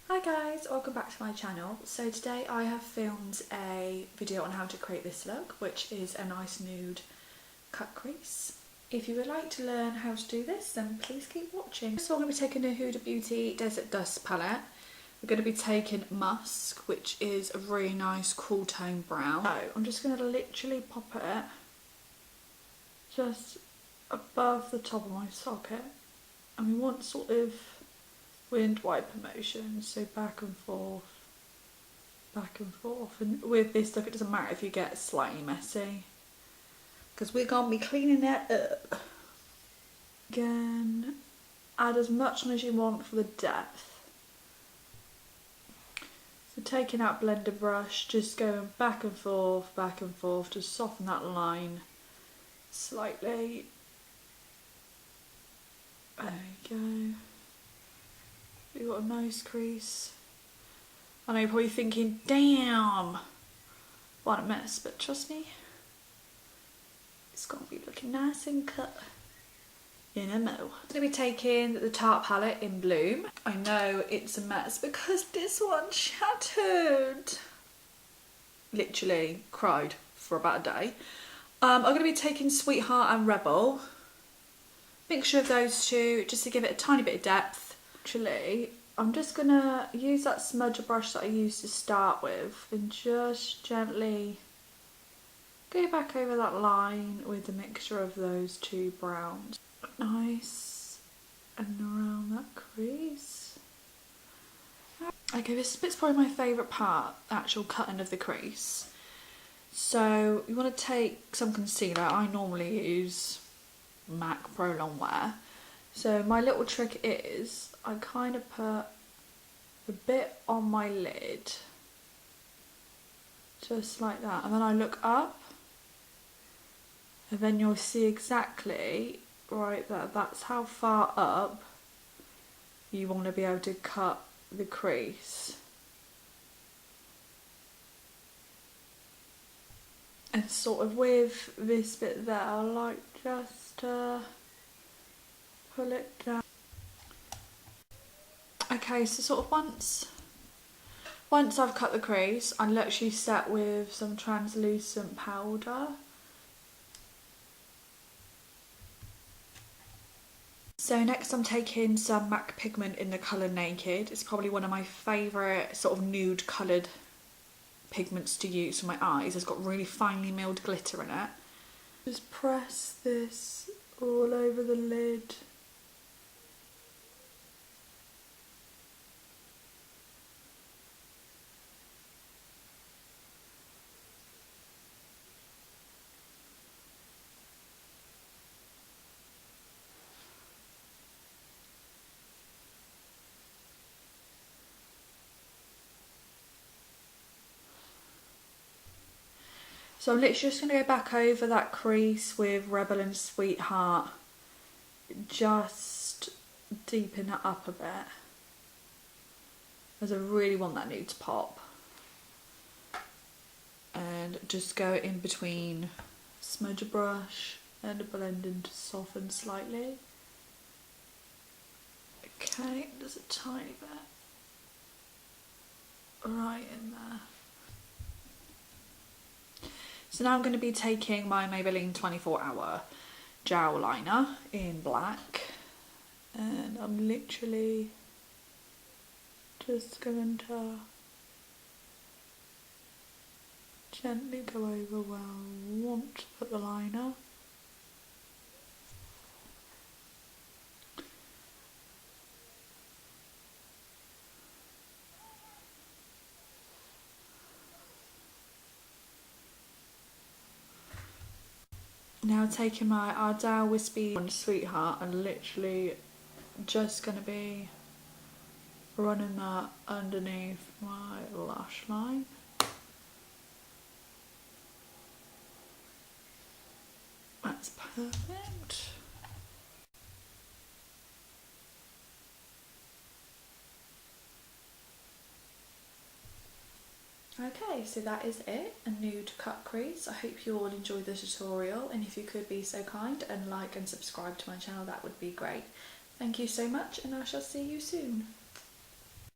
Hi guys, welcome back to my channel. So today I have filmed a video on how to create this look, which is a nice nude cut crease. If you would like to learn how to do this, then please keep watching. So I'm going to be taking a Huda Beauty Desert Dusk palette. We're going to be taking Musk, which is a really nice cool tone brown. So I'm just going to literally pop it just above the top of my socket. And we want sort of wind wiper motion, so back and forth, and with this stuff it doesn't matter if you get slightly messy because we're going to be cleaning it up. Again, add as much as you want for the depth. So taking out blender brush, just going back and forth to soften that line slightly. There you go. We've got a nice crease. I know you're probably thinking, damn, what a mess, but trust me, it's going to be looking nice and cut in a mo. I'm going to be taking the Tarte palette in Bloom. I know it's a mess because this one shattered. Literally cried for about a day. I'm going to be taking Sweetheart and Rebel. Mixture of those two just to give it a tiny bit of depth. Actually, I'm just going to use that smudger brush that I used to start with and just gently go back over that line with the mixture of those two browns. Nice, and around that crease. Okay, this bit's probably my favourite part, the actual cutting of the crease. So you want to take some concealer. I normally use MAC Pro Longwear. So my little trick is I kind of put a bit on my lid, just like that, and then I look up and then you'll see exactly right there, that's how far up you want to be able to cut the crease. And sort of with this bit there, I like just to pull it down. Okay, so sort of once I've cut the crease, I literally set with some translucent powder. So next I'm taking some MAC Pigment in the colour Naked. It's probably one of my favourite sort of nude coloured pigments to use for my eyes. It's got really finely milled glitter in it. Just press this all over the lid. So I'm literally just going to go back over that crease with Rebel and Sweetheart, just deepen it up a bit, as I really want that nude to pop. And just go in between smudger brush and a blending to soften slightly. Okay, just a tiny bit right in there. So now I'm going to be taking my Maybelline 24-hour gel liner in black, and I'm literally just going to gently go over where I want to put the liner. Now taking my Ardell Wispie and Sweetheart, and literally just going to be running that underneath my lash line. That's perfect. Okay, so that is it, a nude cut crease. I hope you all enjoyed the tutorial, and if you could be so kind and like and subscribe to my channel, that would be great. Thank you so much, and I shall see you soon.